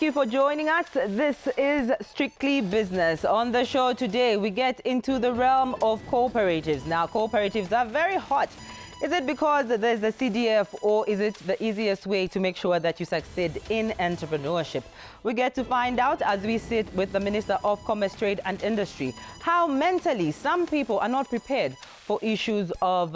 Thank you for joining us. This is Strictly Business. On the show today, we get into the realm of cooperatives. Now, cooperatives are very hot. Is it because there's the CDF, or is it the easiest way to make sure that you succeed in entrepreneurship? We get to find out as we sit with the Minister of Commerce, Trade and Industry how mentally some people are not prepared for issues of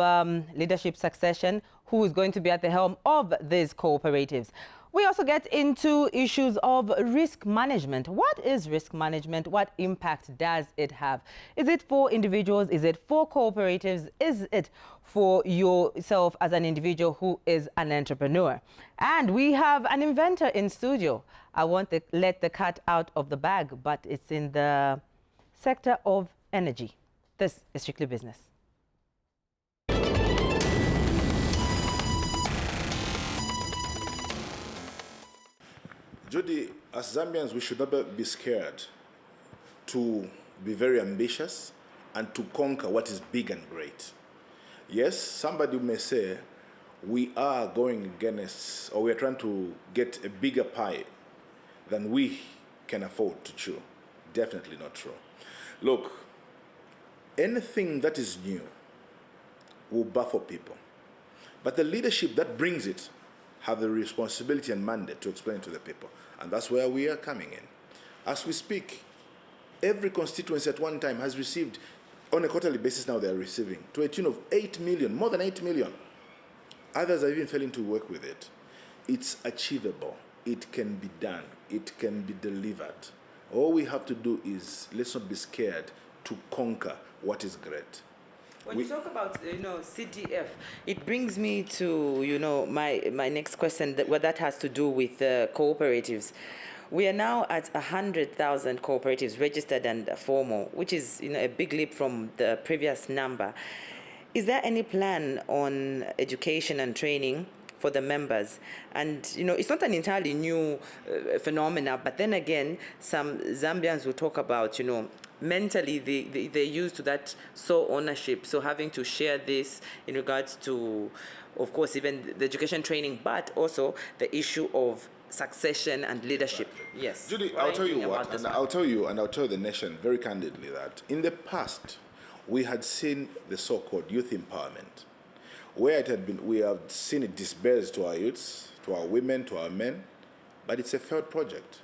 leadership succession, who is going to be at the helm of these cooperatives. We also get into issues of risk management. What is risk management? What impact does it have? Is it for individuals? Is it for cooperatives? Is it for yourself as an individual who is an entrepreneur? And we have an inventor in studio. I want to let the cat out of the bag, but it's in the sector of energy. This is Strictly Business. Judy, as Zambians, we should never be scared to be very ambitious and to conquer what is big and great. Yes, somebody may say we are going against, or we are trying to get a bigger pie than we can afford to chew. Definitely not true. Look, anything that is new will baffle people. But the leadership that brings it have the responsibility and mandate to explain to the people. And that's where we are coming in. As we speak, every constituency at one time has received, on a quarterly basis now they are receiving, to a tune of 8 million, more than 8 million. Others are even failing to work with it. It's achievable. It can be done. It can be delivered. All we have to do is, let's not be scared to conquer what is great. When you talk about, CDF, it brings me to, my next question, what that has to do with cooperatives. We are now at 100,000 cooperatives registered and formal, which is, a big leap from the previous number. Is there any plan on education and training for the members? And, it's not an entirely new phenomena, but then again, some Zambians will talk about, mentally they're used to that sole ownership, so having to share this in regards to, of course, even the education training, but also the issue of succession and leadership. Exactly. Yes. Judy, I'll tell you what, and I'll tell you the nation very candidly that in the past we had seen the so-called youth empowerment, where it had been, we have seen it dispersed to our youths, to our women, to our men, but it's a failed project.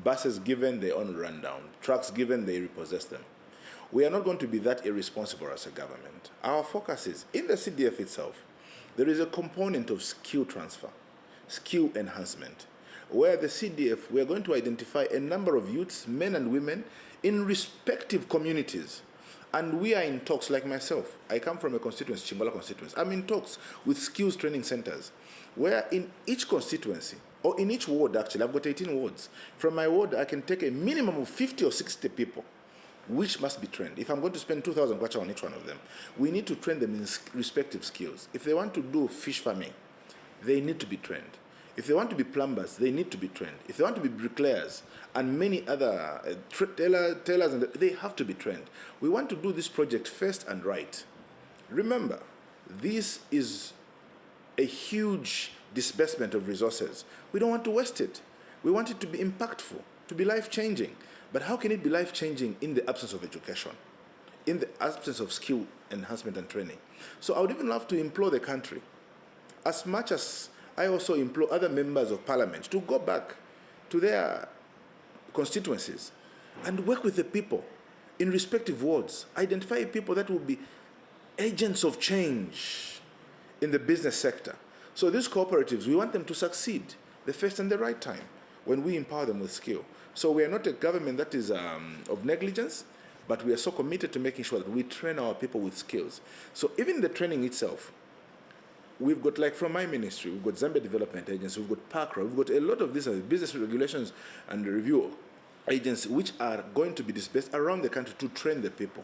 Buses given, they own rundown. Trucks given, they repossess them. We are not going to be that irresponsible as a government. Our focus is, in the CDF itself, there is a component of skill transfer, skill enhancement, where the CDF, we are going to identify a number of youths, men and women, in respective communities. And we are in talks, like myself. I come from a constituency, Chipoka constituency. I'm in talks with skills training centers, where in each constituency, or in each ward, actually, I've got 18 wards. From my ward, I can take a minimum of 50 or 60 people, which must be trained. If I'm going to spend 2,000 kwacha on each one of them, we need to train them in respective skills. If they want to do fish farming, they need to be trained. If they want to be plumbers, they need to be trained. If they want to be bricklayers and many other tailors, they have to be trained. We want to do this project first and right. Remember, this is a huge disbursement of resources. We don't want to waste it. We want it to be impactful, to be life-changing. But how can it be life-changing in the absence of education, in the absence of skill enhancement and training? So I would even love to implore the country, as much as I also implore other members of parliament, to go back to their constituencies and work with the people in respective wards. Identify people that will be agents of change in the business sector. So these cooperatives, we want them to succeed the first and the right time when we empower them with skill. So we are not a government that is of negligence, but we are so committed to making sure that we train our people with skills. So even the training itself, we've got, like from my ministry, we've got Zambia Development Agency, we've got PACRA, we've got a lot of these business regulations and review agencies which are going to be dispersed around the country to train the people,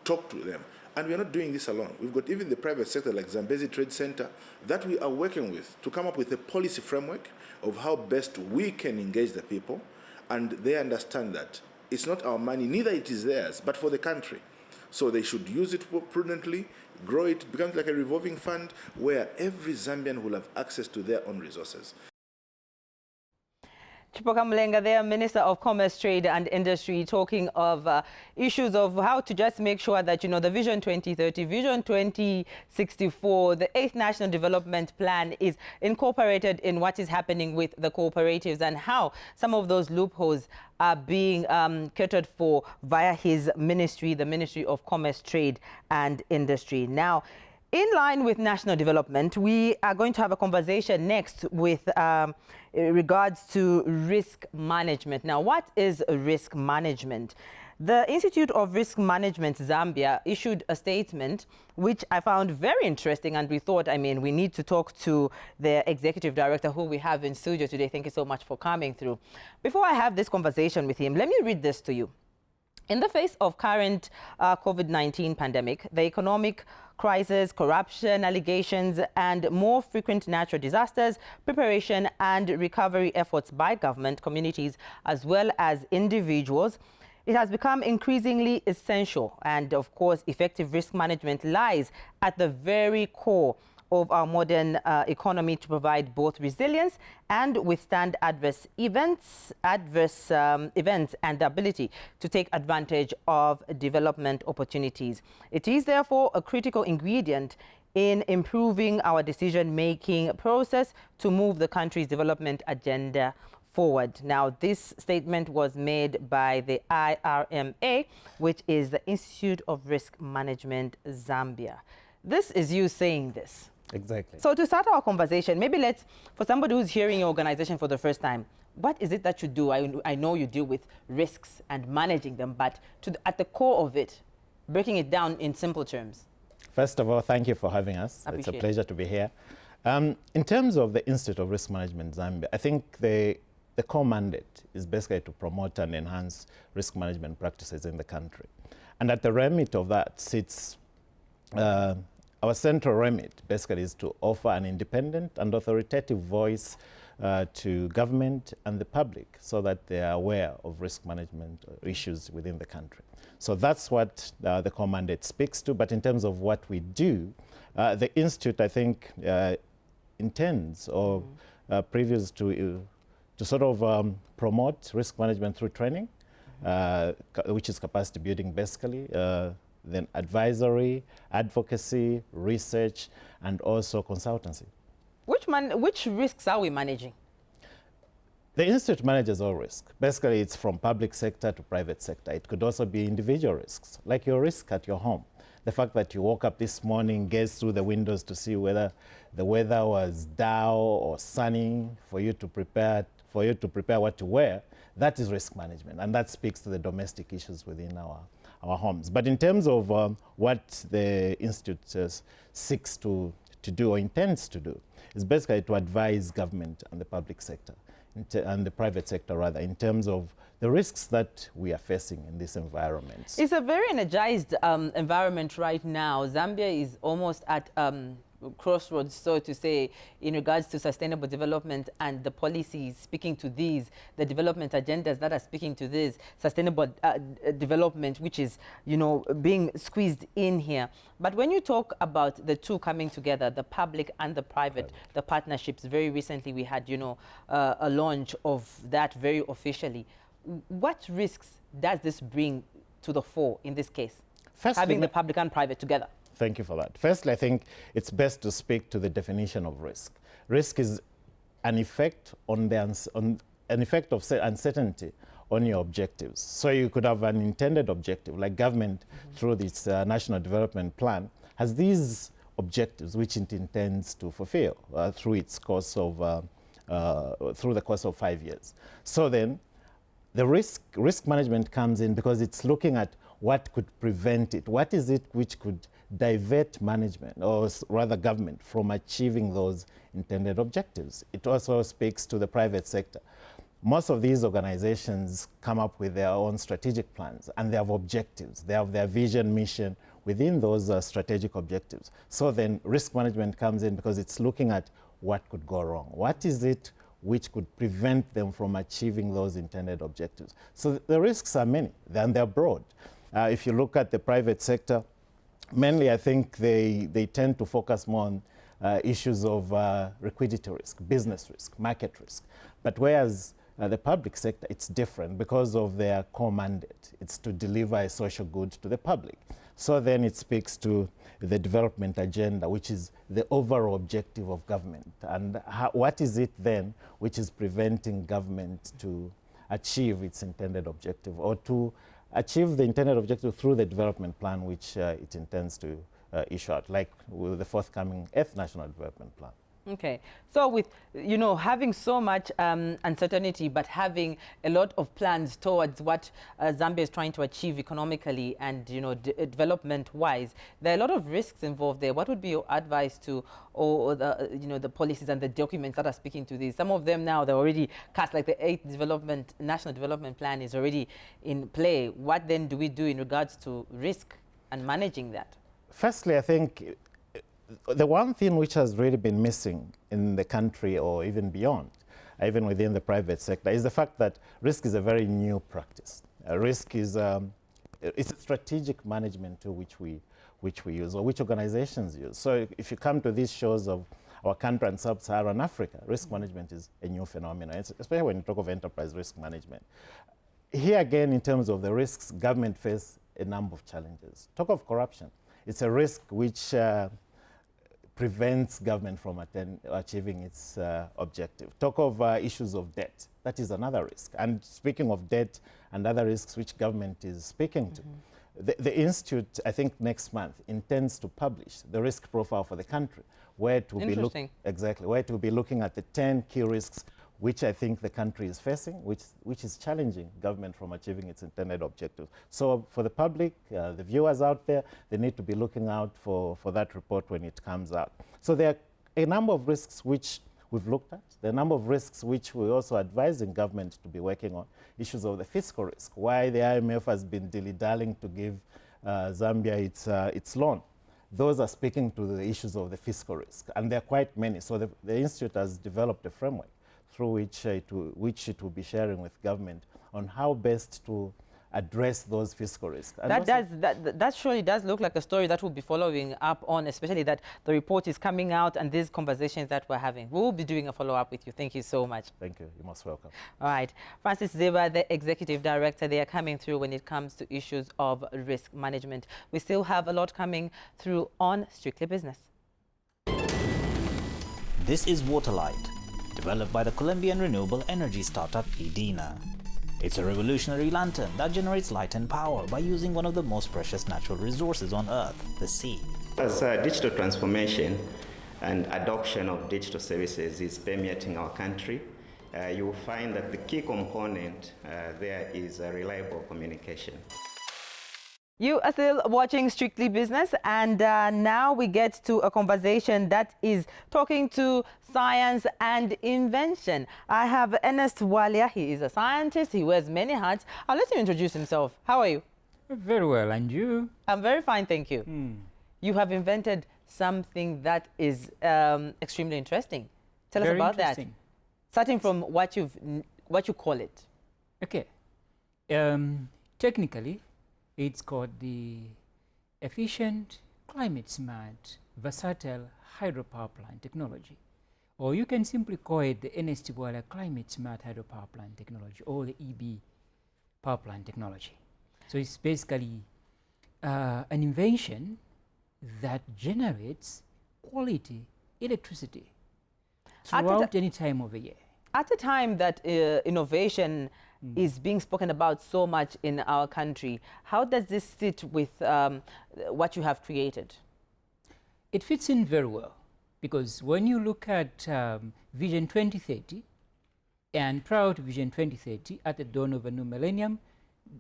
talk to them. And we are not doing this alone. We've got even the private sector like Zambezi Trade Center that we are working with to come up with a policy framework of how best we can engage the people, and they understand that it's not our money, neither it is theirs, but for the country. So they should use it prudently, grow it, becomes like a revolving fund where every Zambian will have access to their own resources. Chipoka Mulenga there, Minister of Commerce, Trade and Industry, talking of issues of how to just make sure that, the Vision 2030, Vision 2064, the 8th National Development Plan is incorporated in what is happening with the cooperatives and how some of those loopholes are being catered for via his ministry, the Ministry of Commerce, Trade and Industry. Now, in line with national development, we are going to have a conversation next with regards to risk management. Now, what is risk management? The Institute of Risk Management, Zambia, issued a statement which I found very interesting, and we thought, we need to talk to the executive director who we have in studio today. Thank you so much for coming through. Before I have this conversation with him, let me read this to you. In the face of current COVID-19 pandemic, the economic crisis, corruption allegations, and more frequent natural disasters, preparation and recovery efforts by government, communities, as well as individuals, it has become increasingly essential. And of course, effective risk management lies at the very core of our modern economy to provide both resilience and withstand adverse events and the ability to take advantage of development opportunities. It is therefore a critical ingredient in improving our decision-making process to move the country's development agenda forward. Now, this statement was made by the IRMA, which is the Institute of Risk Management, Zambia. This is you saying this. Exactly. So to start our conversation, maybe for somebody who's hearing your organization for the first time, what is it that you do? I know you deal with risks and managing them, but at the core of it, breaking it down in simple terms. First of all, thank you for having us. It's a pleasure to be here. In terms of the Institute of Risk Management Zambia, I think the core mandate is basically to promote and enhance risk management practices in the country. And at the remit of that sits our central remit basically is to offer an independent and authoritative voice to government and the public so that they are aware of risk management issues within the country. So that's what the core mandate speaks to. But in terms of what we do, the Institute, I think, intends or previous to sort of promote risk management through training, which is capacity building basically, then advisory, advocacy, research, and also consultancy. Which risks are we managing? The Institute manages all risk. Basically, it's from public sector to private sector. It could also be individual risks, like your risk at your home. The fact that you woke up this morning, gaze through the windows to see whether the weather was dull or sunny for you to prepare what to wear, that is risk management, and that speaks to the domestic issues within our homes. But in terms of what the Institute seeks to do or intends to do, is basically to advise government and the public sector, and the private sector rather, in terms of the risks that we are facing in this environment. It's a very energized environment right now. Zambia is almost at crossroads, so to say, in regards to sustainable development and the policies speaking to these, the development agendas that are speaking to this sustainable development, which is, being squeezed in here. But when you talk about the two coming together, the public and the private, the partnerships, very recently we had, a launch of that very officially. What risks does this bring to the fore in this case, having the public and private together? Thank you for that. Firstly, I think it's best to speak to the definition of risk. Risk is an effect of uncertainty on your objectives. So you could have an intended objective, like government through this National Development Plan has these objectives which it intends to fulfill through its course of through the course of 5 years. So then, the risk management comes in because it's looking at what could prevent it. What is it which could divert management, or rather government, from achieving those intended objectives? It also speaks to the private sector. Most of these organizations come up with their own strategic plans, and they have objectives. They have their vision, mission within those strategic objectives. So then risk management comes in because it's looking at what could go wrong. What is it which could prevent them from achieving those intended objectives? So the risks are many, and they're broad. If you look at the private sector, mainly I think they tend to focus more on issues of liquidity risk, business risk, market risk. But whereas the public sector, it's different because of their core mandate. It's to deliver a social good to the public. So then it speaks to the development agenda, which is the overall objective of government. And what is it then which is preventing government to achieve its intended objective, or to achieve the intended objective through the development plan which it intends to issue out, like with the forthcoming 8th National Development Plan. Okay, so with, you know, having so much uncertainty, but having a lot of plans towards what Zambia is trying to achieve economically and, you know, development-wise, there are a lot of risks involved there. What would be your advice to, or the, you know, the policies and the documents that are speaking to this? Some of them now, they're already cast, like the 8th National Development Plan is already in play. What then do we do in regards to risk and managing that? Firstly, I think the one thing which has really been missing in the country, or even beyond, even within the private sector, is the fact that risk is a very new practice. Risk is it's a strategic management tool which we use, or which organizations use. So if you come to these shores of our country and sub-Saharan Africa, risk management is a new phenomenon, especially when you talk of enterprise risk management. Here again, in terms of the risks, government face a number of challenges. Talk of corruption. It's a risk which prevents government from achieving its objective. Talk of issues of debt. That is another risk. And speaking of debt and other risks which government is speaking to, the Institute, I think next month, intends to publish the risk profile for the country, where it will be where it will be looking at the 10 key risks which I think the country is facing, which is challenging government from achieving its intended objectives. So for the public, the viewers out there, they need to be looking out for that report when it comes out. So there are a number of risks which we've looked at. There are a number of risks which we're also advising government to be working on. Issues of the fiscal risk, why the IMF has been dilly-dallying to give Zambia its loan. Those are speaking to the issues of the fiscal risk, and there are quite many. So the Institute has developed a framework through which it will be sharing with government on how best to address those fiscal risks. And that surely does look like a story that we'll be following up on, especially that the report is coming out and these conversations that we're having. We'll be doing a follow-up with you. Thank you so much. Thank you. You're most welcome. All right. Francis Ziba, the Executive Director, they are coming through when it comes to issues of risk management. We still have a lot coming through on Strictly Business. This is Waterlight, developed by the Colombian renewable energy startup Edina. It's a revolutionary lantern that generates light and power by using one of the most precious natural resources on Earth, the sea. As digital transformation and adoption of digital services is permeating our country, you will find that the key component there is reliable communication. You are still watching Strictly Business, and now we get to a conversation that is talking to science and invention. I have Enerst Bwalya. He is a scientist. He wears many hats. I'll let him introduce himself. How are you? Very well, and you? I'm very fine, thank you. You have invented something that is extremely interesting. Tell us about that. Starting from what you call it. Okay. Technically, it's called the Efficient, Climate-Smart, Versatile Hydropower Plant Technology. Or you can simply call it the Enerst Bwalya Climate-Smart Hydropower Plant Technology, or the EB Power Plant Technology. So it's basically an invention that generates quality electricity throughout any time of the year. At a time that innovation is being spoken about so much in our country, how does this sit with what you have created? It fits in very well, because when you look at Vision 2030, and prior to Vision 2030, at the dawn of a new millennium,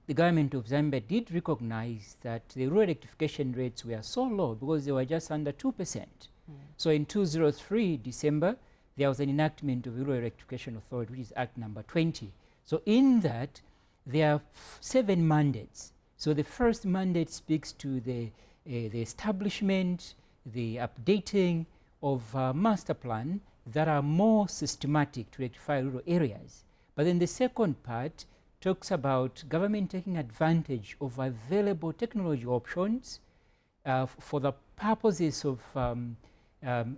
the government of Zambia did recognize that the rural electrification rates were so low because they were just under 2%. So in 2003, December, there was an enactment of the Rural Electrification Authority, which is Act number 20. So in that, there are 7 mandates. So the first mandate speaks to the establishment, the updating of master plan that are more systematic to electrify rural areas. But then the second part talks about government taking advantage of available technology options for the purposes of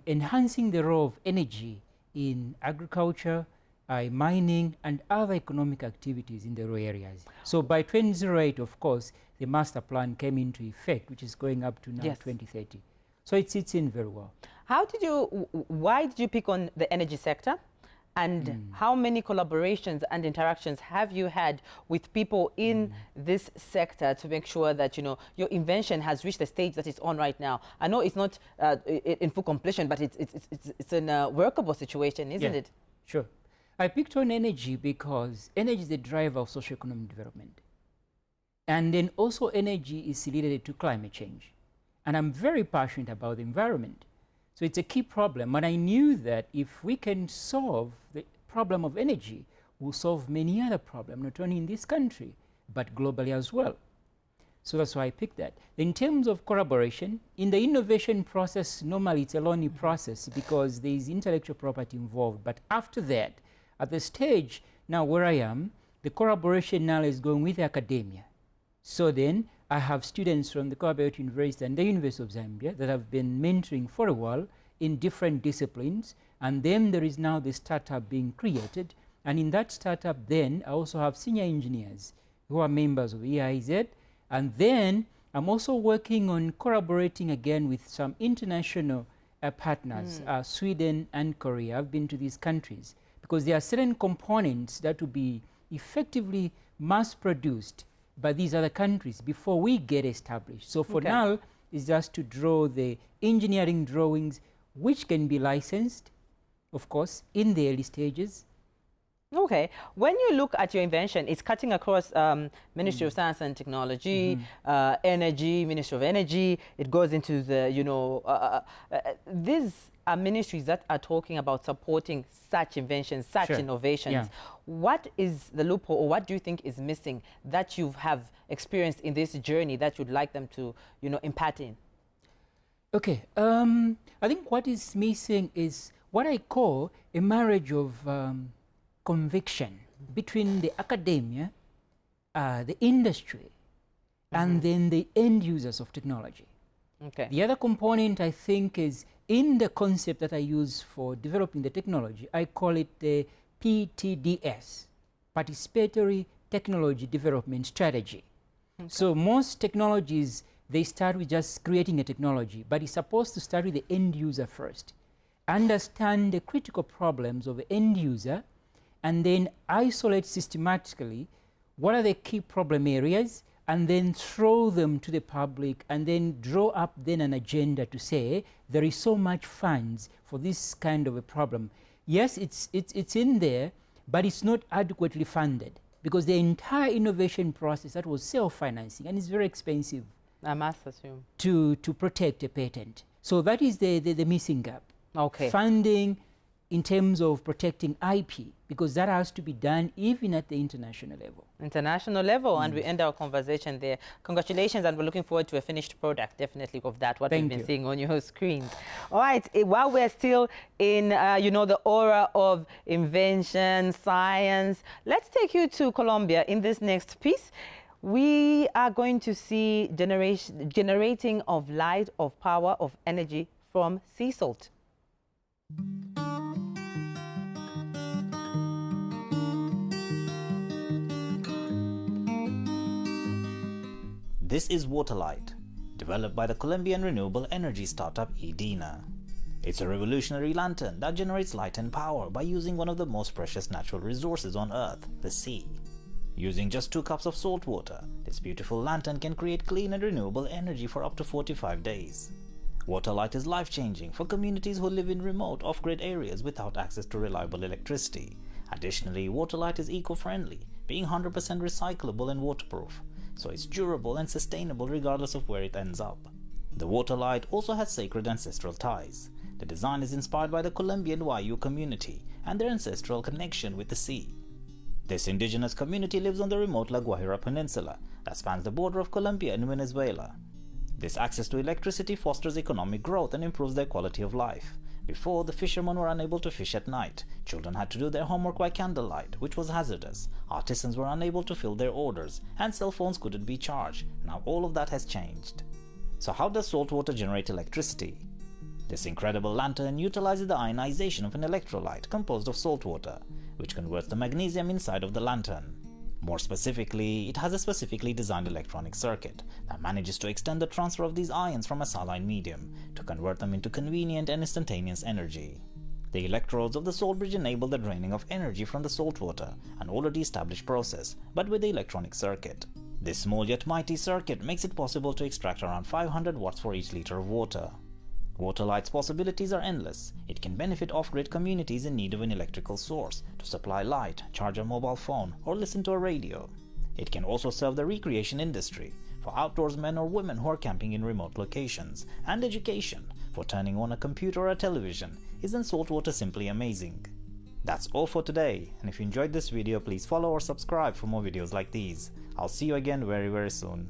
enhancing the role of energy in agriculture, mining, and other economic activities in the rural areas. So by 2008, of course, the master plan came into effect, which is going up to now 2030. So it sits in very well. Why did you pick on the energy sector? And how many collaborations and interactions have you had with people in this sector to make sure that, you know, your invention has reached the stage that it's on right now? I know it's not in full completion, but it's in a workable situation, isn't it? Sure. I picked on energy because energy is the driver of socio-economic development. And then also energy is related to climate change. And I'm very passionate about the environment. So it's a key problem. And I knew that if we can solve the problem of energy, we'll solve many other problems, not only in this country, but globally as well. So that's why I picked that. In terms of collaboration, in the innovation process, normally it's a lonely process because there is intellectual property involved. But after that, at the stage now where I am, the collaboration now is going with academia. So then I have students from the Bwalya University and the University of Zambia that have been mentoring for a while in different disciplines. And then there is now the startup being created. And in that startup, then I also have senior engineers who are members of EIZ. And then I'm also working on collaborating again with some international partners, Sweden and Korea. I've been to these countries because there are certain components that will be effectively mass produced by these other countries before we get established. So for now, it's just to draw the engineering drawings, which can be licensed, of course, in the early stages. Okay. When you look at your invention, it's cutting across Ministry of Science and Technology, Energy, Ministry of Energy. It goes into the, you know, these are ministries that are talking about supporting such inventions, such innovations. What is the loophole, or what do you think is missing that you have experienced in this journey that you'd like them to, you know, impart in? Okay. I think what is missing is what I call a marriage of conviction between the academia, the industry, and then the end users of technology. Okay. The other component, I think, is in the concept that I use for developing the technology. I call it the PTDS, Participatory Technology Development Strategy. So most technologies, they start with just creating a technology, but it's supposed to start with the end user first. Understand the critical problems of the end user, and then isolate systematically what are the key problem areas, and then throw them to the public, and then draw up then an agenda to say there is so much funds for this kind of a problem. Yes, it's in there, but it's not adequately funded because the entire innovation process that was self-financing, and it's very expensive. I must assume. To protect a patent. So that is the missing gap. Okay. Funding in terms of protecting IP, because that has to be done even at the international level. International level, and we end our conversation there. Congratulations, and we're looking forward to a finished product, definitely, of that, what we've been seeing on your screens. All right, while we're still in, you know, the aura of invention, science, let's take you to Colombia in this next piece. We are going to see generating of light, of power, of energy from sea salt. This is Waterlight, developed by the Colombian renewable energy startup Edina. It's a revolutionary lantern that generates light and power by using one of the most precious natural resources on Earth, the sea. Using just 2 cups of salt water, this beautiful lantern can create clean and renewable energy for up to 45 days. Waterlight is life-changing for communities who live in remote, off-grid areas without access to reliable electricity. Additionally, Waterlight is eco-friendly, being 100% recyclable and waterproof, so it's durable and sustainable regardless of where it ends up. The Waterlight also has sacred ancestral ties. The design is inspired by the Colombian Wayu community and their ancestral connection with the sea. This indigenous community lives on the remote La Guajira Peninsula that spans the border of Colombia and Venezuela. This access to electricity fosters economic growth and improves their quality of life. Before, the fishermen were unable to fish at night. Children had to do their homework by candlelight, which was hazardous. Artisans were unable to fill their orders, and cell phones couldn't be charged. Now all of that has changed. So how does salt water generate electricity? This incredible lantern utilizes the ionization of an electrolyte composed of salt water. which converts the magnesium inside of the lantern. More specifically, it has a specifically designed electronic circuit that manages to extend the transfer of these ions from a saline medium to convert them into convenient and instantaneous energy. The electrodes of the salt bridge enable the draining of energy from the salt water, an already established process, but with the electronic circuit. This small yet mighty circuit makes it possible to extract around 500 watts for each liter of water. Waterlight's possibilities are endless. It can benefit off-grid communities in need of an electrical source to supply light, charge a mobile phone, or listen to a radio. It can also serve the recreation industry, for outdoorsmen or women who are camping in remote locations, and education, for turning on a computer or a television. Isn't saltwater simply amazing? That's all for today, and if you enjoyed this video, please follow or subscribe for more videos like these. I'll see you again very soon.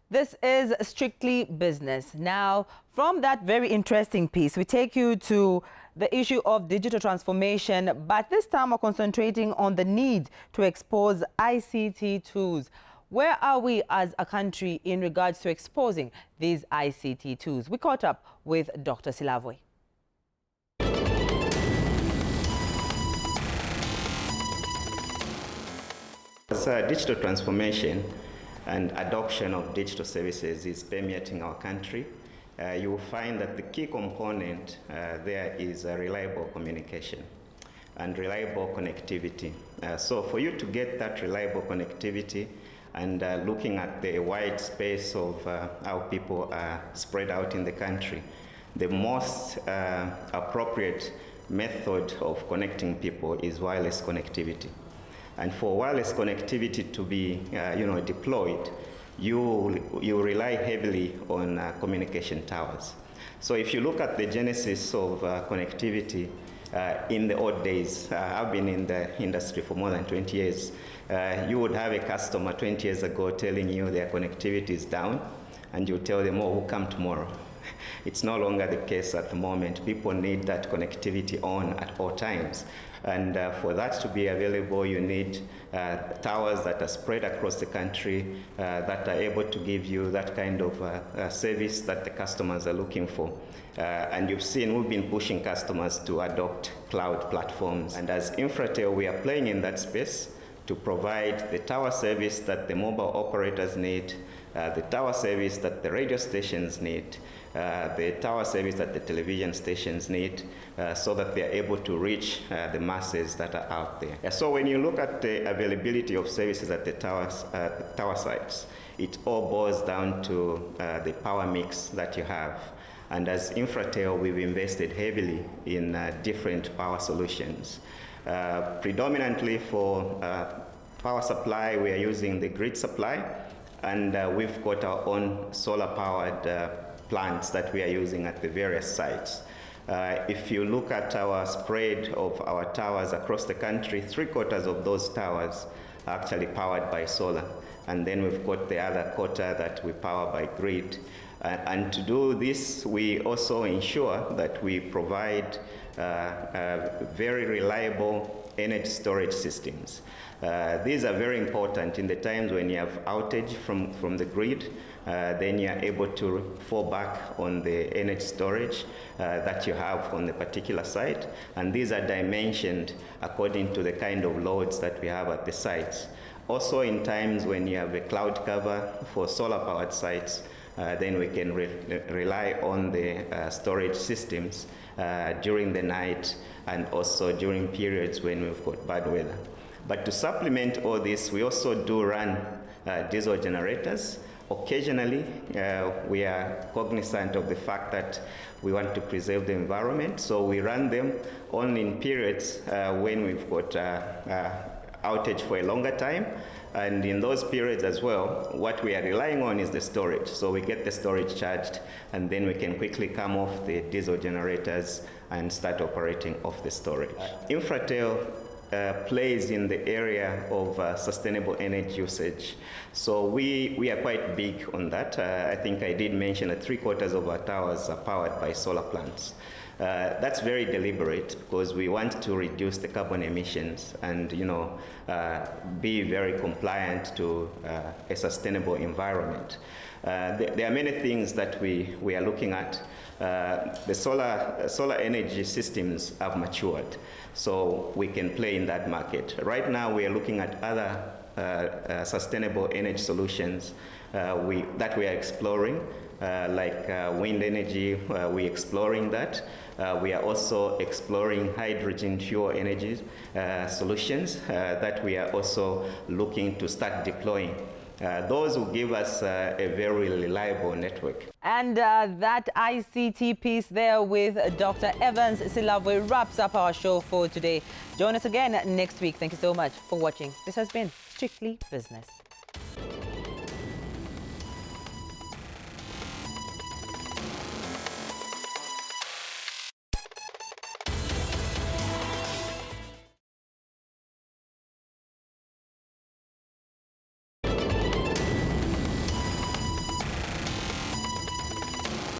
This is Strictly Business. Now, from that very interesting piece, we take you to the issue of digital transformation, but this time we're concentrating on the need to expose ICT tools. Where are we as a country in regards to exposing these ICT tools? We caught up with Dr. Silavwe. Digital transformation and adoption of digital services is permeating our country. You will find that the key component there is reliable communication and reliable connectivity. So for you to get that reliable connectivity and looking at the wide space of how people are spread out in the country, the most appropriate method of connecting people is wireless connectivity. And for wireless connectivity to be deployed, you rely heavily on communication towers. So if you look at the genesis of connectivity in the old days, I've been in the industry for more than 20 years, you would have a customer 20 years ago telling you their connectivity is down, and you tell them, oh, we'll come tomorrow. It's no longer the case at the moment. People need that connectivity on at all times. And for that to be available, you need towers that are spread across the country that are able to give you that kind of service that the customers are looking for. And you've seen we've been pushing customers to adopt cloud platforms. And as Infratel, we are playing in that space to provide the tower service that the mobile operators need, the tower service that the radio stations need, the tower service that the television stations need, so that they are able to reach the masses that are out there. So when you look at the availability of services at the tower sites, it all boils down to the power mix that you have. And as Infratel, we've invested heavily in different power solutions. Predominantly for power supply, we are using the grid supply, and we've got our own solar-powered plants that we are using at the various sites. If you look at our spread of our towers across the country, 3/4 of those towers are actually powered by solar. And then we've got the other quarter that we power by grid. And to do this, we also ensure that we provide very reliable energy storage systems. These are very important in the times when you have outage from the grid. Then you are able to fall back on the energy storage that you have on the particular site. And these are dimensioned according to the kind of loads that we have at the sites. Also in times when you have a cloud cover for solar-powered sites, then we can rely on the storage systems during the night and also during periods when we've got bad weather. But to supplement all this, we also do run diesel generators. Occasionally, we are cognizant of the fact that we want to preserve the environment, so we run them only in periods when we've got outage for a longer time. And in those periods as well, what we are relying on is the storage. So we get the storage charged, and then we can quickly come off the diesel generators and start operating off the storage. Infratel plays in the area of sustainable energy usage. So we are quite big on that. I think I did mention that 3/4 of our towers are powered by solar plants. That's very deliberate because we want to reduce the carbon emissions and be very compliant to a sustainable environment. There are many things that we are looking at. the solar energy systems have matured, so we can play in that market. Right now, we are looking at other sustainable energy solutions that we are exploring, like wind energy. We're exploring that. We are also exploring hydrogen fuel energy solutions that we are also looking to start deploying. Those will give us a very reliable network. And that ICT piece there with Dr. Evans Silabwe wraps up our show for today. Join us again next week. Thank you so much for watching. This has been Strictly Business.